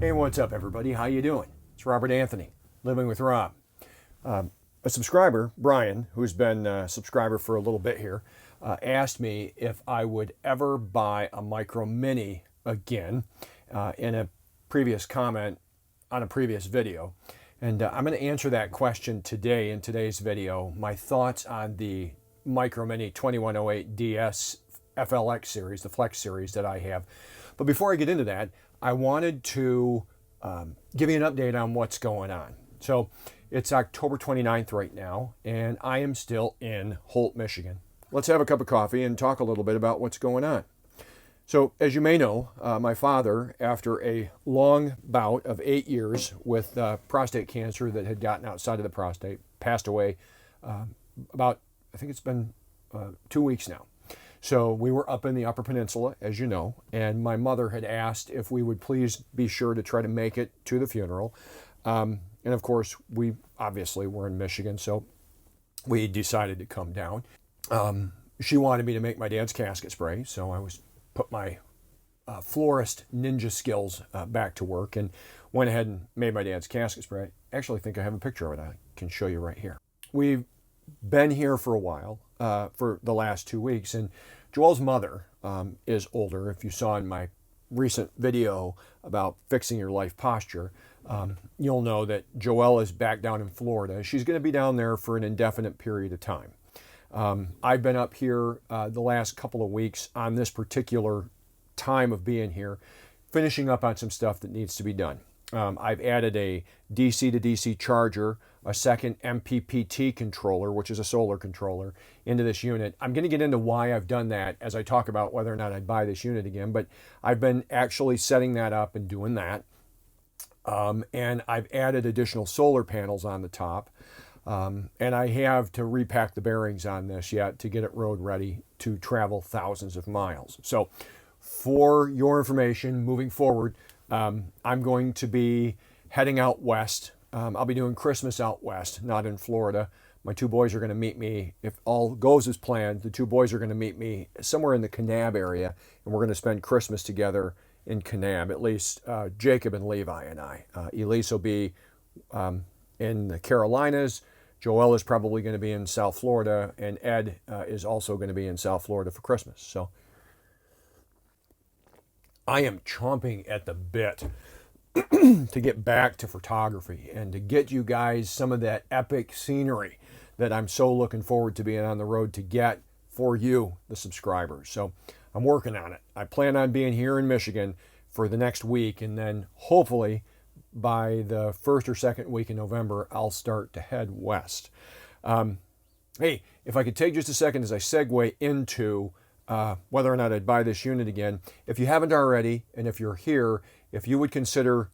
Hey, what's up, everybody? How you doing? It's Robert Anthony, Living with Rob. A subscriber, Brian, who's been a subscriber for a little bit here, asked me if I would ever buy a Micro Mini again in a previous comment on a previous video. And I'm going to answer that question today in today's video. My thoughts on the Micro Mini 2108 DS FLX series, the Flex series that I have. But before I get into that, I wanted to give you an update on what's going on. So it's October 29th right now, and I am still in Holt, Michigan. Let's have a cup of coffee and talk a little bit about what's going on. So as you may know, my father, after a long bout of 8 years with prostate cancer that had gotten outside of the prostate, passed away about, I think it's been 2 weeks now. So we were up in the Upper Peninsula, as you know, and my mother had asked if we would please be sure to try to make it to the funeral. And of course, we obviously were in Michigan, so we decided to come down. She wanted me to make my dad's casket spray, so I put my florist ninja skills back to work and went ahead and made my dad's casket spray. I actually think I have a picture of it I can show you right here. We've been here for a while, for the last 2 weeks, and Joelle's mother is older. If you saw in my recent video about fixing your life posture, you'll know that Joelle is back down in Florida. She's going to be down there for an indefinite period of time. I've been up here the last couple of weeks on this particular time of being here, finishing up on some stuff that needs to be done. I've added a DC to DC charger, a second MPPT controller, which is a solar controller, into this unit. I'm going to get into why I've done that as I talk about whether or not I'd buy this unit again, but I've been actually setting that up and doing that. And I've added additional solar panels on the top. And I have to repack the bearings on this yet to get it road ready to travel thousands of miles. So for your information, moving forward, I'm going to be heading out west. I'll be doing Christmas out west, not in Florida. My two boys are going to meet me, if all goes as planned, the two boys are going to meet me somewhere in the Kanab area, and we're going to spend Christmas together in Kanab, at least Jacob and Levi and I. Elise will be in the Carolinas. Joelle is probably going to be in South Florida, and Ed is also going to be in South Florida for Christmas. So I am chomping at the bit to get back to photography and to get you guys some of that epic scenery that I'm so looking forward to being on the road to get for you, the subscribers. So I'm working on it. I plan on being here in Michigan for the next week, and then hopefully by the first or second week in November, I'll start to head west. Hey, if I could take just a second as I segue into whether or not I'd buy this unit again. If you haven't already, and if you're here, if you would consider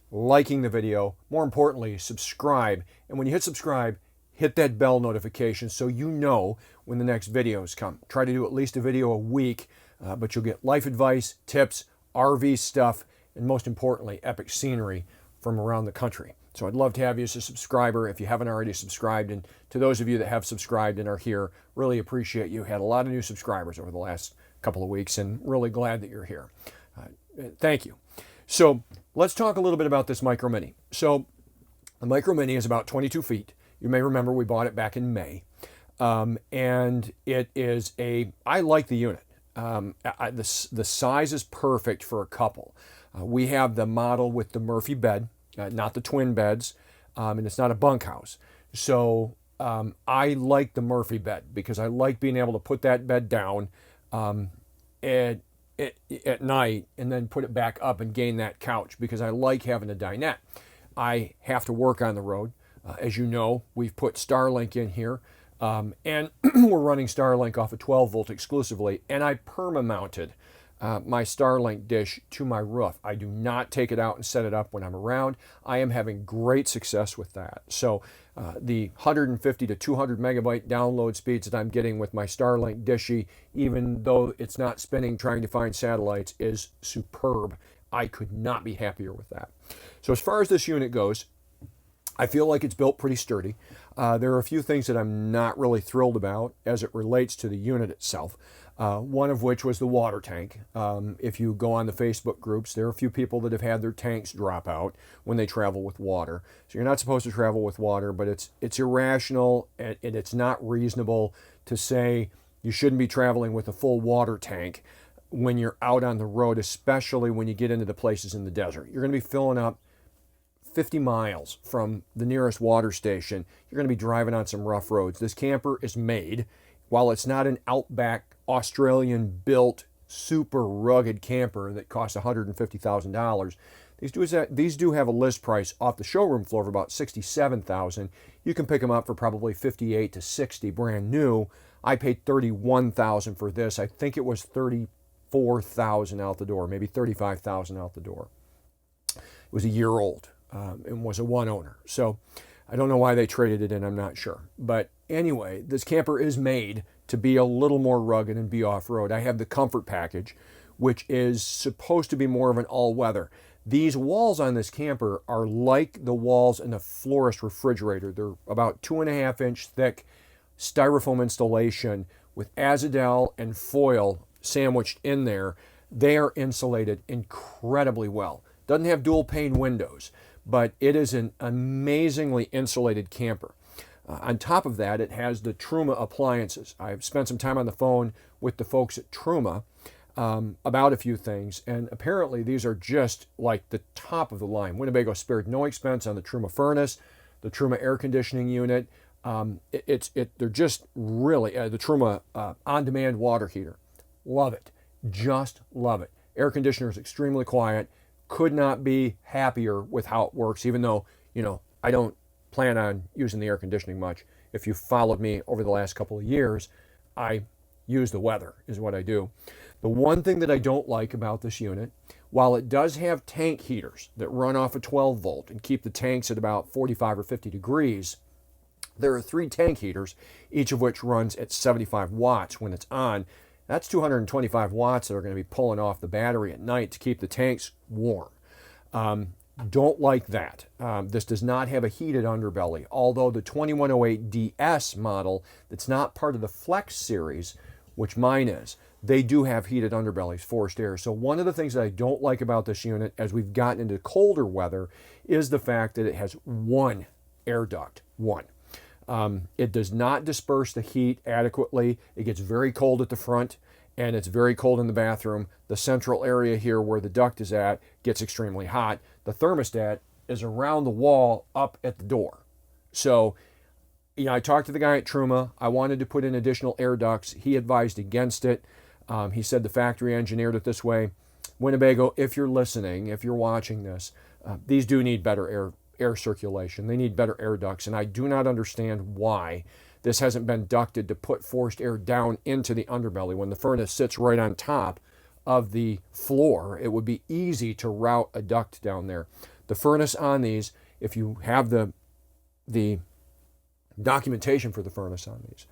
liking the video, more importantly, subscribe. And when you hit subscribe, hit that bell notification so you know when the next videos come. Try to do at least a video a week, but you'll get life advice, tips, RV stuff, and most importantly, epic scenery from around the country. So I'd love to have you as a subscriber if you haven't already subscribed. And to those of you that have subscribed and are here, really appreciate you. Had a lot of new subscribers over the last couple of weeks, and really glad that you're here. Thank you. So let's talk a little bit about this Micro Mini. So the Micro Mini is about 22 feet. You may remember we bought it back in May. And it is I like the unit. The size is perfect for a couple. We have the model with the Murphy bed, not the twin beds, and it's not a bunkhouse. So I like the Murphy bed because I like being able to put that bed down at night and then put it back up and gain that couch because I like having a dinette. I have to work on the road. As you know, we've put Starlink in here, and we're running Starlink off of 12 volt exclusively, and I perma-mounted my Starlink dish to my roof. I do not take it out and set it up when I'm around. I am having great success with that. So the 150 to 200 megabyte download speeds that I'm getting with my Starlink dishy, even though it's not spinning trying to find satellites, is superb. I could not be happier with that. So as far as this unit goes, I feel like it's built pretty sturdy. There are a few things that I'm not really thrilled about as it relates to the unit itself. One of which was the water tank. If you go on the Facebook groups, there are a few people that have had their tanks drop out when they travel with water. So you're not supposed to travel with water, but it's irrational and it's not reasonable to say you shouldn't be traveling with a full water tank when you're out on the road, especially when you get into the places in the desert. You're going to be filling up 50 miles from the nearest water station. You're going to be driving on some rough roads. This camper is made, while it's not an Outback Australian built super rugged camper that costs $150,000, these do have a list price off the showroom floor of about $67,000. You can pick them up for probably $58,000 to $60,000 brand new. I paid $31,000 for this. I think it was $34,000 out the door, maybe $35,000 out the door. It was a year old. And was a one owner. So I don't know why they traded it in, I'm not sure. But anyway, this camper is made to be a little more rugged and be off-road. I have the comfort package, which is supposed to be more of an all-weather. These walls on this camper are like the walls in a florist refrigerator. They're about 2.5-inch thick styrofoam installation with Azadel and foil sandwiched in there. They are insulated incredibly well. Doesn't have dual pane windows, but it is an amazingly insulated camper. On top of that, it has the Truma appliances. I've spent some time on the phone with the folks at Truma about a few things, and apparently these are just like the top of the line. Winnebago spared no expense on the Truma furnace, the Truma air conditioning unit. They're just really, the Truma on-demand water heater. Love it. Just love it. Air conditioner is extremely quiet. Could not be happier with how it works, even though, I don't plan on using the air conditioning much. If you followed me over the last couple of years, I use the weather is what I do. The one thing that I don't like about this unit, while it does have tank heaters that run off a 12 volt and keep the tanks at about 45 or 50 degrees, there are 3 tank heaters, each of which runs at 75 watts when it's on. That's 225 watts that are going to be pulling off the battery at night to keep the tanks warm. Don't like that. This does not have a heated underbelly, although the 2108 DS model that's not part of the Flex series, which mine is, they do have heated underbellies, forced air. So one of the things that I don't like about this unit as we've gotten into colder weather is the fact that it has one air duct, one. It does not disperse the heat adequately. It gets very cold at the front and it's very cold in the bathroom. The central area here where the duct is at gets extremely hot. The thermostat is around the wall up at the door. So, I talked to the guy at Truma. I wanted to put in additional air ducts. He advised against it. He said the factory engineered it this way. Winnebago, if you're listening, if you're watching this, these do need better air circulation. They need better air ducts, and I do not understand why this hasn't been ducted to put forced air down into the underbelly. When the furnace sits right on top of the floor, it would be easy to route a duct down there. The furnace on these, if you have the documentation for the furnace on these,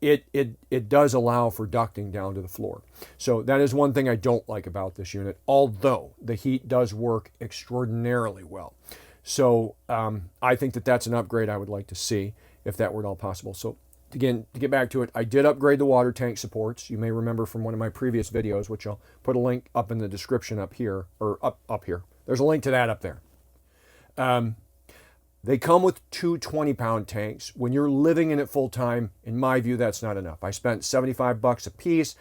it does allow for ducting down to the floor. So that is one thing I don't like about this unit, although the heat does work extraordinarily well. So I think that that's an upgrade I would like to see if that were at all possible. So again, to get back to it, I did upgrade the water tank supports. You may remember from one of my previous videos, which I'll put a link up in the description up here, or up here. There's a link to that up there. They come with 2 20-pound tanks. When you're living in it full time, in my view, that's not enough. I spent $75 a piece,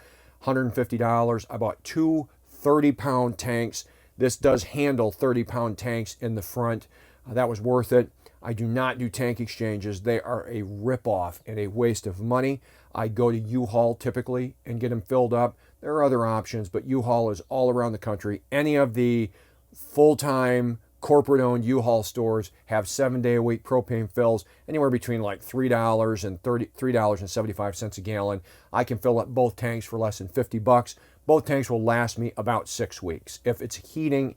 $150. I bought 2 30-pound tanks. This does handle 30-pound tanks in the front. That was worth it. I do not do tank exchanges. They are a ripoff and a waste of money. I go to U-Haul typically and get them filled up. There are other options, but U-Haul is all around the country. Any of the full-time corporate-owned U-Haul stores have 7-day-a-week propane fills, anywhere between like $3 and $3.75 a gallon. I can fill up both tanks for less than $50. Both tanks will last me about 6 weeks if it's heating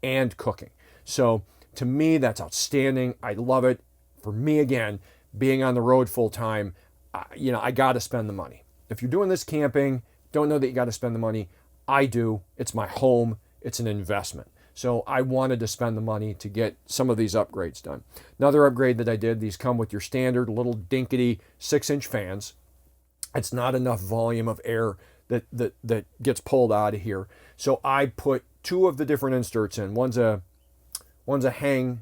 and cooking. So to me, that's outstanding. I love it. For me, again, being on the road full time, I got to spend the money. If you're doing this camping, don't know that you got to spend the money. I do. It's my home. It's an investment. So I wanted to spend the money to get some of these upgrades done. Another upgrade that I did, these come with your standard little dinkety 6-inch fans. It's not enough volume of air that gets pulled out of here. So I put 2 of the different inserts in. One's a hang,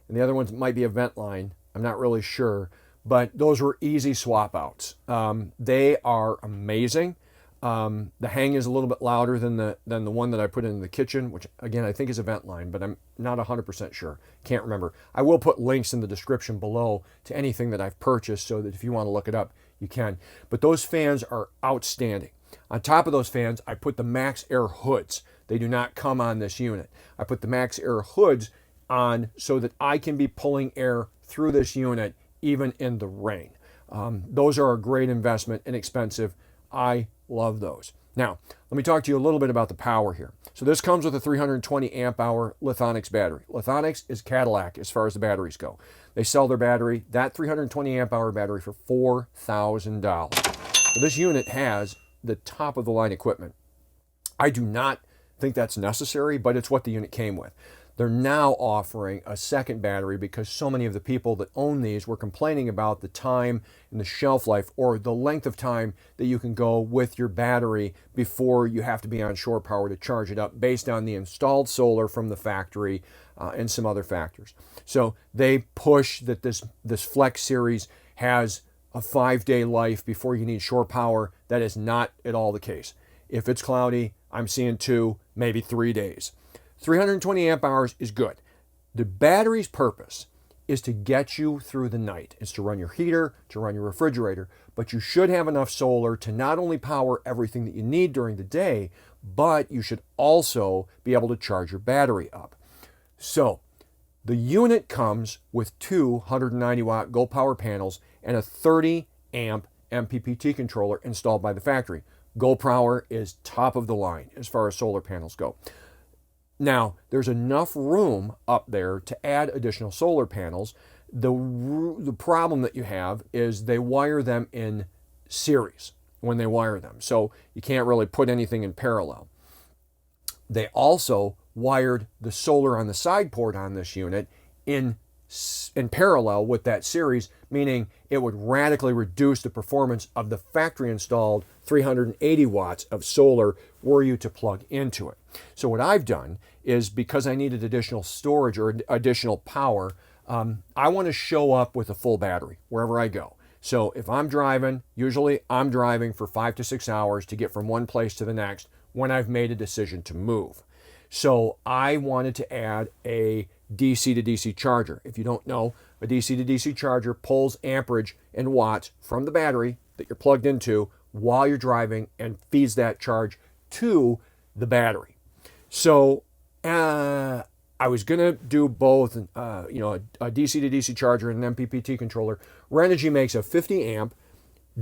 and the other one might be a vent line. I'm not really sure, but those were easy swap outs. They are amazing. The hang is a little bit louder than the one that I put in the kitchen, which again I think is a vent line, but I'm not 100% sure. Can't remember. I will put links in the description below to anything that I've purchased so that if you want to look it up, you can. But those fans are outstanding. On top of those fans, I put the Max Air hoods. They do not come on this unit. I put the Max Air hoods on so that I can be pulling air through this unit even in the rain. Those are a great investment, inexpensive. I love those. Now, let me talk to you a little bit about the power here. So this comes with a 320 amp hour Lithonics battery. Lithonics is Cadillac as far as the batteries go. They sell their battery, that 320 amp hour battery, for $4,000. So this unit has the top of the line equipment. I do not think that's necessary, but it's what the unit came with. They're now offering a second battery because so many of the people that own these were complaining about the time and the shelf life, or the length of time that you can go with your battery before you have to be on shore power to charge it up, based on the installed solar from the factory and some other factors. So they push that this Flex series has a 5-day life before you need shore power. That is not at all the case. If it's cloudy, I'm seeing 2, maybe 3 days. 320 amp hours is good. The battery's purpose is to get you through the night. It's to run your heater, to run your refrigerator, but you should have enough solar to not only power everything that you need during the day, but you should also be able to charge your battery up. So the unit comes with 2 190 watt GoPower panels and a 30 amp MPPT controller installed by the factory. GoPower is top of the line as far as solar panels go. Now, there's enough room up there to add additional solar panels. The problem that you have is they wire them in series when they wire them, so you can't really put anything in parallel. They also wired the solar on the side port on this unit in parallel with that series, meaning it would radically reduce the performance of the factory installed 380 watts of solar were you to plug into it. So what I've done is, because I needed additional storage or additional power, I want to show up with a full battery wherever I go. So if I'm driving, usually I'm driving for 5 to 6 hours to get from one place to the next when I've made a decision to move. So I wanted to add a DC to DC charger. If you don't know, a DC to DC charger pulls amperage and watts from the battery that you're plugged into while you're driving and feeds that charge to the battery. So I was gonna do both, a DC to DC charger and an MPPT controller. Renogy makes a 50 amp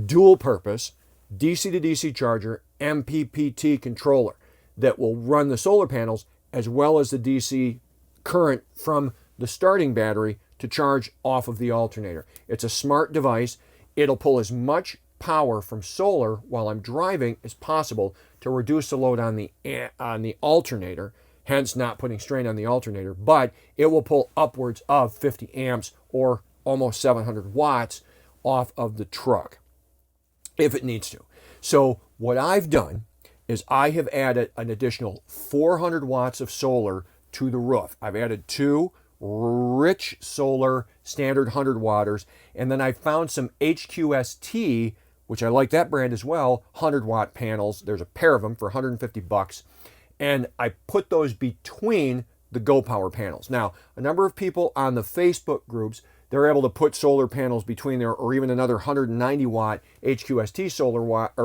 dual purpose DC to DC charger MPPT controller that will run the solar panels as well as the DC current from the starting battery to charge off of the alternator. It's a smart device. It'll pull as much power from solar while I'm driving as possible to reduce the load on the alternator, hence not putting strain on the alternator, but it will pull upwards of 50 amps or almost 700 watts off of the truck if it needs to. So what I've done is I have added an additional 400 watts of solar to the roof. I've added 2 rich solar standard 100 watters, and then I found some HQST, which I like that brand as well, 100 watt panels. There's a pair of them for 150 bucks. And I put those between the GoPower panels. Now, a number of people on the Facebook groups, they're able to put solar panels between there, or even another 190 watt HQST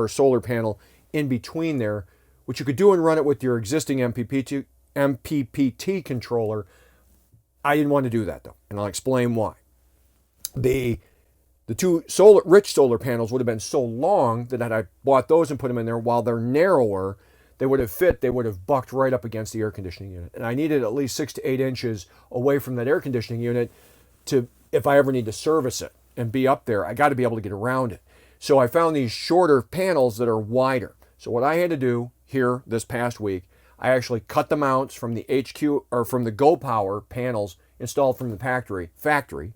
solar panel in between there, which you could do and run it with your existing MPPT controller. I didn't want to do that though, and I'll explain why. The 2 rich solar panels would have been so long that had I bought those and put them in there, while they're narrower, they would have bucked right up against the air conditioning unit. And I needed at least 6 to 8 inches away from that air conditioning unit to, if I ever need to service it and be up there, I got to be able to get around it. So I found these shorter panels that are wider. So what I had to do here this past week, I actually cut the mounts from the HQ or from the GoPower panels installed from the factory.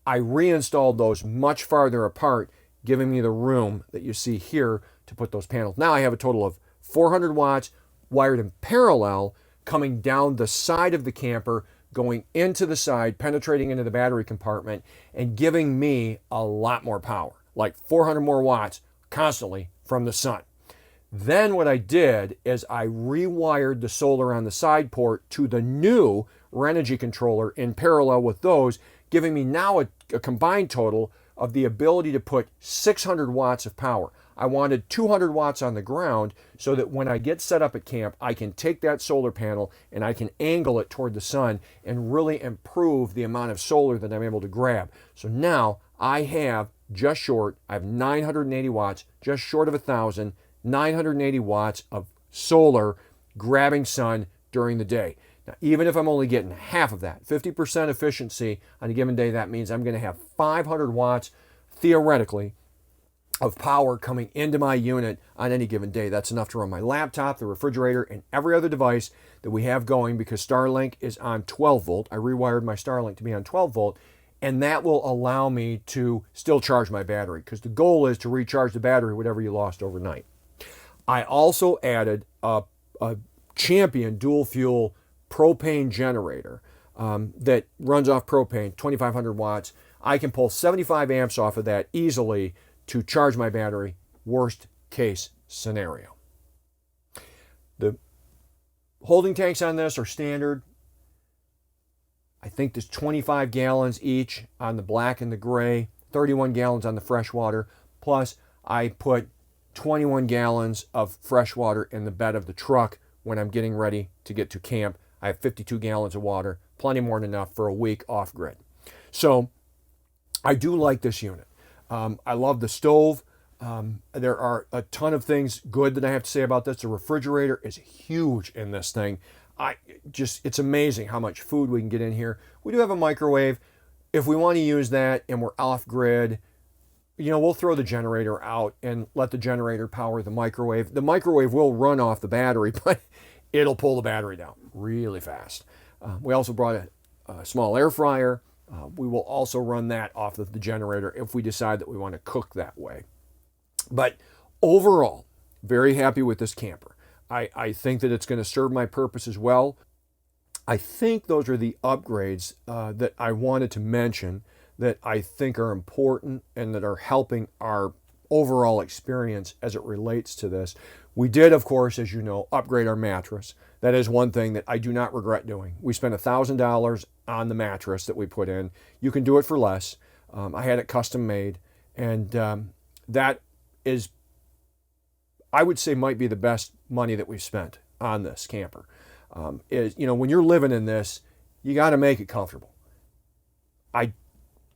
I reinstalled those much farther apart, giving me the room that you see here to put those panels. Now I have a total of 400 watts wired in parallel coming down the side of the camper, going into the side, penetrating into the battery compartment, and giving me a lot more power, like 400 more watts constantly from the sun. Then what I did is I rewired the solar on the side port to the new Renogy controller in parallel with those, giving me now a combined total of the ability to put 600 watts of power. I wanted 200 watts on the ground so that when I get set up at camp, I can take that solar panel and I can angle it toward the sun and really improve the amount of solar that I'm able to grab. So now I have I have 980 watts, just short of 1,000, 980 watts of solar grabbing sun during the day. Now, even if I'm only getting half of that, 50% efficiency on a given day, that means I'm going to have 500 watts, theoretically, of power coming into my unit on any given day. That's enough to run my laptop, the refrigerator, and every other device that we have going because Starlink is on 12 volt. I rewired my Starlink to be on 12 volt, and that will allow me to still charge my battery because the goal is to recharge the battery, whatever you lost overnight. I also added a Champion dual fuel propane generator that runs off propane, 2,500 watts. I can pull 75 amps off of that easily to charge my battery, worst case scenario. The holding tanks on this are standard. I think there's 25 gallons each on the black and the gray, 31 gallons on the freshwater, plus I put 21 gallons of fresh water in the bed of the truck when I'm getting ready to get to camp. I have 52 gallons of water, plenty more than enough for a week off grid. So I do like this unit. I love the stove. There are a ton of things good that I have to say about this. The refrigerator is huge in this thing. It's amazing how much food we can get in here. We do have a microwave. If we want to use that and we're off grid, we'll throw the generator out and let the generator power the microwave. The microwave will run off the battery, but it'll pull the battery down really fast. We also brought a small air fryer. We will also run that off of the generator if we decide that we want to cook that way. But overall, very happy with this camper. I think that it's going to serve my purpose as well. I think those are the upgrades that I wanted to mention that I think are important and that are helping our overall experience as it relates to this. We did, of course, as you know, upgrade our mattress. That is one thing that I do not regret doing. We spent $1,000 on the mattress that we put in. You can do it for less. I had it custom made, and that is, I would say, might be the best money that we've spent on this camper. When you're living in this, you got to make it comfortable. I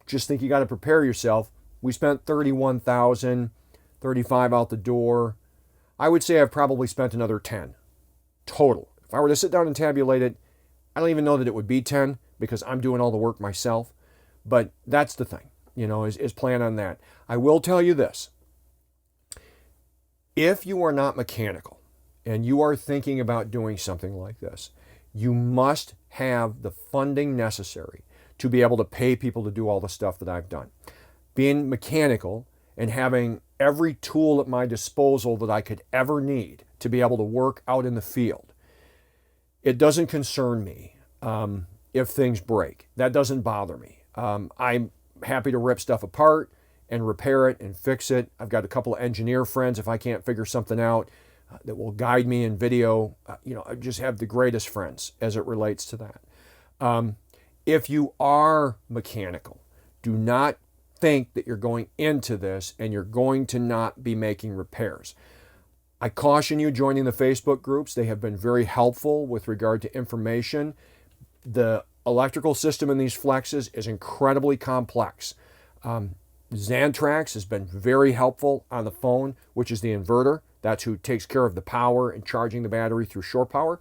just think you got to prepare yourself. We spent $31,000, $35,000 out the door. I would say I've probably spent another 10 total. If I were to sit down and tabulate it, I don't even know that it would be 10 because I'm doing all the work myself. But that's the thing, is plan on that. I will tell you this. If you are not mechanical and you are thinking about doing something like this, you must have the funding necessary to be able to pay people to do all the stuff that I've done. Being mechanical and having every tool at my disposal that I could ever need to be able to work out in the field, it doesn't concern me if things break. That doesn't bother me. I'm happy to rip stuff apart and repair it and fix it. I've got a couple of engineer friends, if I can't figure something out, that will guide me in video. I just have the greatest friends as it relates to that. If you are mechanical, do not think that you're going into this and you're going to not be making repairs. I caution you joining the Facebook groups. They have been very helpful with regard to information. The electrical system in these FLXs is incredibly complex. Xantrex has been very helpful on the phone, which is the inverter. That's who takes care of the power and charging the battery through shore power.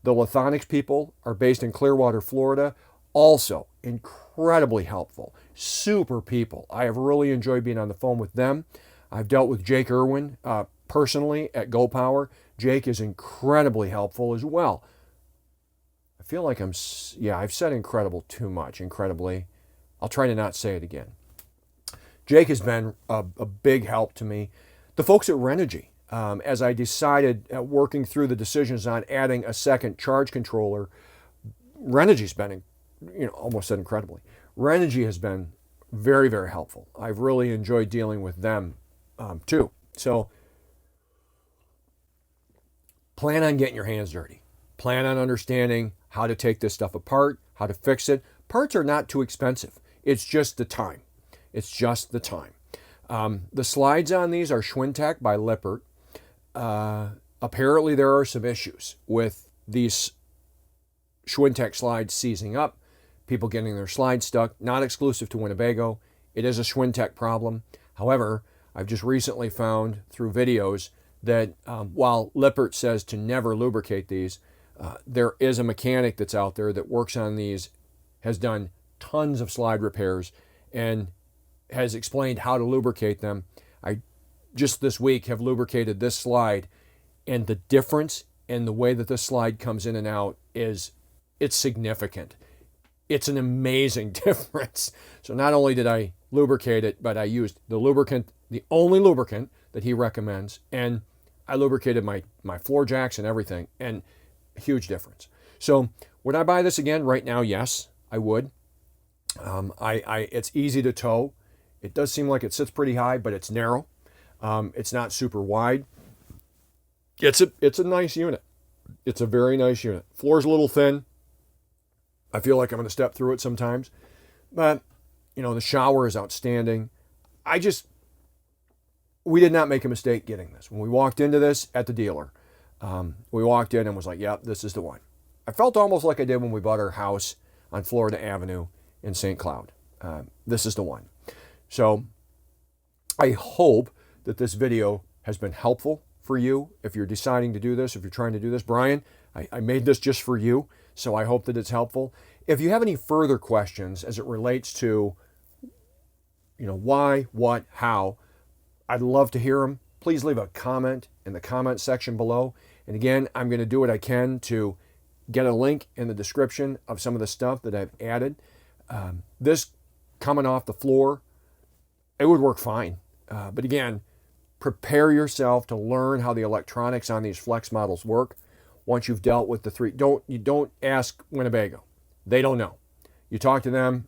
The Lithonics people are based in Clearwater, Florida. Also incredibly helpful. Super people. I have really enjoyed being on the phone with them. I've dealt with Jake Irwin personally at GoPower. Jake is incredibly helpful as well. I feel like I've said incredible too much, incredibly. I'll try to not say it again. Jake has been a big help to me. The folks at Renogy, as I decided working through the decisions on adding a second charge controller, Renogy's been, almost said incredibly. Renogy has been very, very helpful. I've really enjoyed dealing with them too. So plan on getting your hands dirty. Plan on understanding how to take this stuff apart, how to fix it. Parts are not too expensive. It's just the time. It's just the time. The slides on these are Schwintek by Lippert. Apparently there are some issues with these Schwintek slides seizing up, people getting their slides stuck, not exclusive to Winnebago. It is a Schwintek problem. However, I've just recently found through videos that while Lippert says to never lubricate these, there is a mechanic that's out there that works on these, has done tons of slide repairs, and has explained how to lubricate them. I just this week have lubricated this slide, and the difference in the way that this slide comes in and out it's significant. It's an amazing difference. So not only did I lubricate it, but I used the lubricant, the only lubricant that he recommends, and I lubricated my floor jacks and everything, and a huge difference. So would I buy this again right now? Yes, I would. It's easy to tow. It does seem like it sits pretty high, but it's narrow. It's not super wide. It's a nice unit. It's a very nice unit. Floor's a little thin. I feel like I'm going to step through it sometimes. But, the shower is outstanding. We did not make a mistake getting this. When we walked into this at the dealer, we walked in and was like, yep, this is the one. I felt almost like I did when we bought our house on Florida Avenue in St. Cloud. This is the one. So I hope that this video has been helpful for you if you're deciding to do this, if you're trying to do this. Brian, I made this just for you, so I hope that it's helpful. If you have any further questions as it relates to, why, what, how, I'd love to hear them. Please leave a comment in the comment section below. And again, I'm going to do what I can to get a link in the description of some of the stuff that I've added. This coming off the floor, it would work fine. But again, prepare yourself to learn how the electronics on these Flex models work. Once you've dealt with the three, you don't ask Winnebago. They don't know. You talk to them,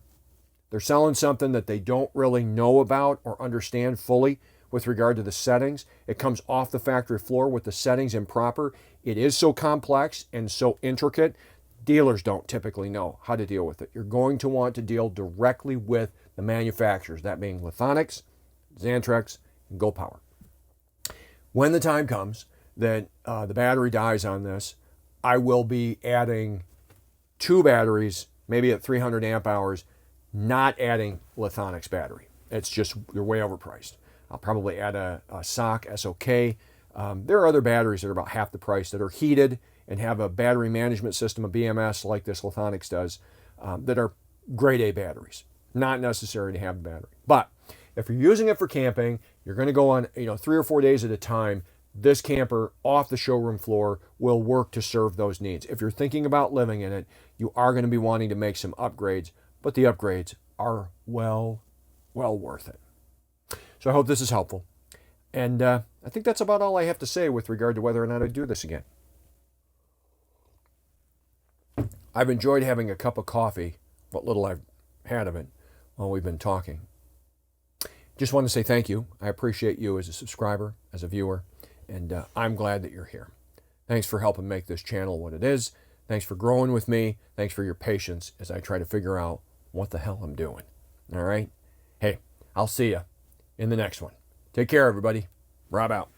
they're selling something that they don't really know about or understand fully with regard to the settings. It comes off the factory floor with the settings improper. It is so complex and so intricate, dealers don't typically know how to deal with it. You're going to want to deal directly with the manufacturers, that being Lithonics, Xantrex, and GoPower. When the time comes that the battery dies on this, I will be adding 2 batteries, maybe at 300 amp hours, not adding Lithonics battery. It's just, they're way overpriced. I'll probably add a SOC, SOK. There are other batteries that are about half the price that are heated and have a battery management system, a BMS like this Lithonics does, that are grade A batteries. Not necessary to have the battery. But if you're using it for camping, you're going to go on 3 or 4 days at a time, this camper off the showroom floor will work to serve those needs. If you're thinking about living in it, you are going to be wanting to make some upgrades, but the upgrades are well worth it. So I hope this is helpful. And I think that's about all I have to say with regard to whether or not I do this again. I've enjoyed having a cup of coffee, what little I've had of it, while we've been talking. Just want to say thank you. I appreciate you as a subscriber, as a viewer, and I'm glad that you're here. Thanks for helping make this channel what it is. Thanks for growing with me. Thanks for your patience as I try to figure out what the hell I'm doing. All right? Hey, I'll see you in the next one. Take care, everybody. Rob out.